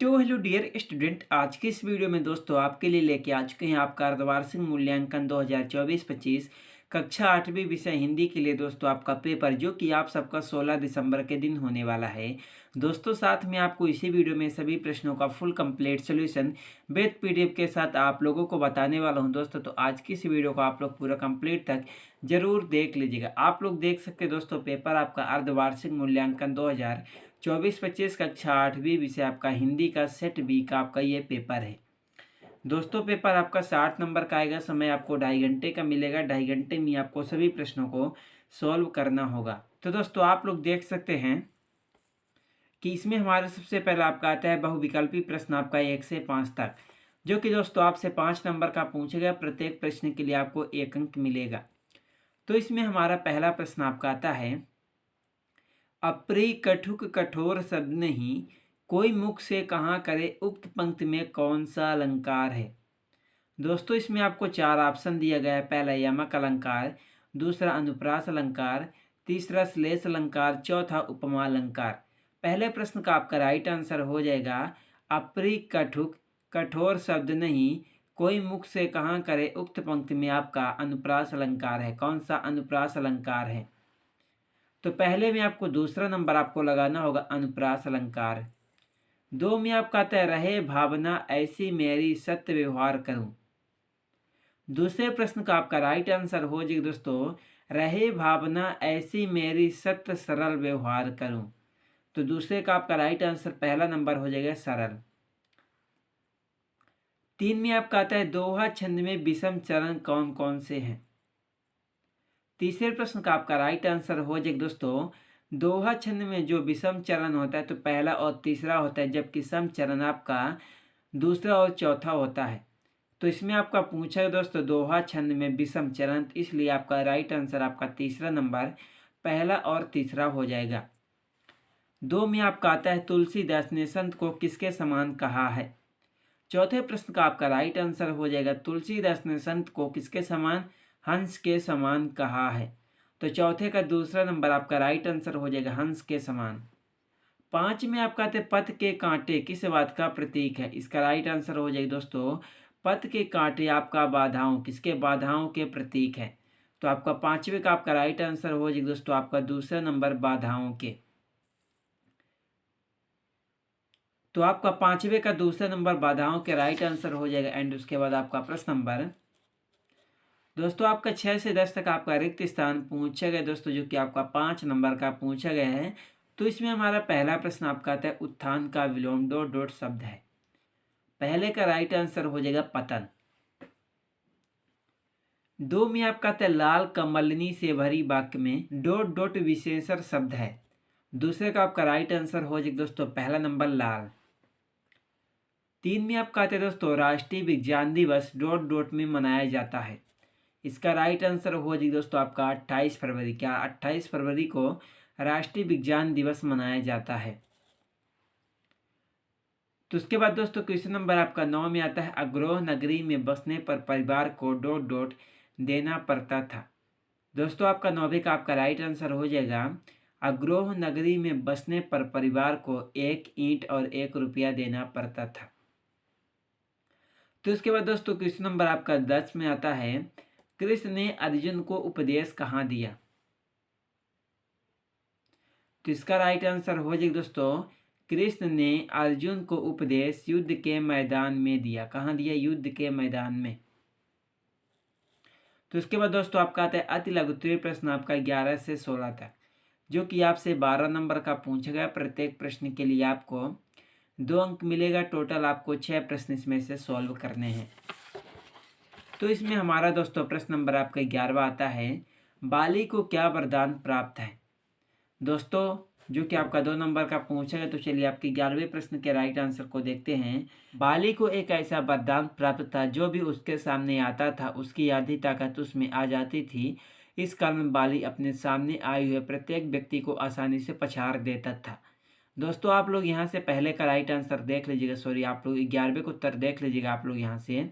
तो hello dear student, आज की इस वीडियो में दोस्तों आपके लिए लेके आ चुके हैं आपका अर्धवार्षिक मूल्यांकन 2024-25 कक्षा 8वीं विषय हिंदी के लिए दोस्तों आपका पेपर, जो कि आप सबका 16 दिसंबर के दिन होने वाला है। दोस्तों साथ में आपको इसी वीडियो में सभी प्रश्नों का full complete solution with PDF के साथ आप लोगों को बताने वाला हूं दोस्तों। तो आज की इस वीडियो को आप लोग पूरा कंप्लीट तक जरूर देख लीजिएगा। आप लोग देख सकते हैं दोस्तों, पेपर आपका अर्धवार्षिक मूल्यांकन 2024-25 कक्षा 8वीं विषय आपका हिंदी का सेट बी का आपका ये पेपर है दोस्तों। पेपर आपका 60 नंबर का आएगा। समय आपको 2.5 घंटे का मिलेगा। 2.5 घंटे में आपको सभी प्रश्नों को सॉल्व करना होगा। तो दोस्तों आप लोग देख सकते हैं कि इसमें हमारे सबसे पहला आपका आता है बहुविकल्पी प्रश्न आपका 1 से 5 तक, जो कि दोस्तों आपसे 5 नंबर का पूछेगा। प्रत्येक प्रश्न के लिए आपको 1 अंक मिलेगा। तो इसमें हमारा पहला प्रश्न आपका आता है, अप्रिय कठुक कठोर शब्द नहीं, कोई मुख से कहाँ करे, उक्त पंक्ति में कौन सा अलंकार है। दोस्तों इसमें आपको 4 ऑप्शन दिया गया है। पहला यमक अलंकार, दूसरा अनुप्रास अलंकार, तीसरा श्लेष अलंकार, चौथा उपमा अलंकार। पहले प्रश्न का आपका राइट आंसर हो जाएगा अप्रिय कठुक कठोर शब्द नहीं, कोई मुख से कहाँ करे, उक्त पंक्ति में आपका अनुप्रास अलंकार है। कौन सा अनुप्रास अलंकार है? तो पहले में आपको दूसरा नंबर आपको लगाना होगा, अनुप्रास अलंकार। 2 में आपका आता है, रहे भावना ऐसी मेरी सत्य व्यवहार करूं। दूसरे प्रश्न का आपका राइट आंसर हो जाएगा दोस्तों, रहे भावना ऐसी मेरी सत्य सरल व्यवहार करूं। तो दूसरे का आपका राइट आंसर पहला नंबर हो जाएगा, सरल। 3 में आपका आता है, दोहा छंद में विषम चरण कौन कौन से हैं। तीसरे प्रश्न का आपका राइट आंसर हो जाएगा दोस्तों, दोहा छंद में जो विषम चरण होता है तो पहला और तीसरा होता है, जबकि सम चरण आपका दूसरा और चौथा होता है। तो इसमें आपका पूछा है दोस्तों, दोहा छंद में विषम चरण, इसलिए आपका राइट आंसर आपका तीसरा नंबर पहला और तीसरा हो जाएगा। 2 में आपका आता है, तुलसीदास ने संत को किसके समान कहा है। चौथे प्रश्न का आपका राइट आंसर हो जाएगा, तुलसीदास ने संत को किसके समान, हंस के समान कहा है। तो चौथे का दूसरा नंबर आपका राइट आंसर हो जाएगा, हंस के समान। 5 में आपका आते, पथ के कांटे किस बात का प्रतीक है। इसका राइट आंसर हो जाएगा दोस्तों, पथ के कांटे आपका बाधाओं, किसके, बाधाओं के प्रतीक है। तो आपका 5वें का आपका राइट आंसर हो जाएगा दोस्तों, आपका दूसरा नंबर बाधाओं के। तो आपका 5वें का दूसरा नंबर बाधाओं के राइट आंसर हो जाएगा। एंड उसके बाद आपका प्रश्न नंबर दोस्तों आपका 6 से 10 तक आपका रिक्त स्थान पूछा गया दोस्तों, जो कि आपका 5 नंबर का पूछा गया है। तो इसमें हमारा पहला प्रश्न आपका आता है, उत्थान का विलोम डॉट डॉट शब्द है। पहले का राइट आंसर हो जाएगा पतन। 2 में आपका आता है, लाल कमलनी से भरी वाक्य में डॉट डॉट विशेषण शब्द है। दूसरे का आपका राइट आंसर हो जाएगा दोस्तों, पहला नंबर लाल। 3 में आपका आता है दोस्तों, राष्ट्रीय विज्ञान दिवस डॉट डॉट में मनाया जाता है। इसका राइट आंसर हो जाएगा दोस्तों आपका 28 फरवरी। क्या 28 फरवरी को राष्ट्रीय विज्ञान दिवस मनाया जाता है। तो उसके बाद दोस्तों क्वेश्चन नंबर आपका 9 में आता है, अग्रोह नगरी में बसने पर परिवार को डॉट डॉट देना पड़ता था। दोस्तों आपका 9वें का आपका राइट आंसर हो जाएगा, अग्रोह नगरी में बसने पर परिवार को 1 ईंट और 1 रुपया देना पड़ता था। तो उसके बाद दोस्तों क्वेश्चन नंबर आपका 10 में आता है, कृष्ण ने अर्जुन को उपदेश कहाँ दिया। तो इसका राइट आंसर हो जाएगा दोस्तों, कृष्ण ने अर्जुन को उपदेश युद्ध के मैदान में दिया। कहाँ दिया? युद्ध के मैदान में। तो उसके बाद दोस्तों आपका आता है अति लघुत्तरीय प्रश्न आपका 11 से 16 तक, जो कि आपसे 12 नंबर का पूछा गया। प्रत्येक प्रश्न के लिए आपको 2 अंक मिलेगा। टोटल आपको 6 प्रश्न इसमें से सॉल्व करने हैं। तो इसमें हमारा दोस्तों प्रश्न नंबर आपका 11वां आता है, बाली को क्या वरदान प्राप्त है। दोस्तों जो कि आपका 2 नंबर का पूछा है। तो चलिए आपके 11वें प्रश्न के राइट आंसर को देखते हैं। बाली को एक ऐसा वरदान प्राप्त था, जो भी उसके सामने आता था उसकी आधी ताकत उसमें आ जाती थी। इस कारण बाली अपने सामने आए हुए प्रत्येक व्यक्ति को आसानी से पछाड़ देता था। दोस्तों आप लोग यहाँ से पहले का राइट आंसर देख लीजिएगा। सॉरी, आप लोग 11वें का उत्तर देख लीजिएगा आप लोग यहाँ से।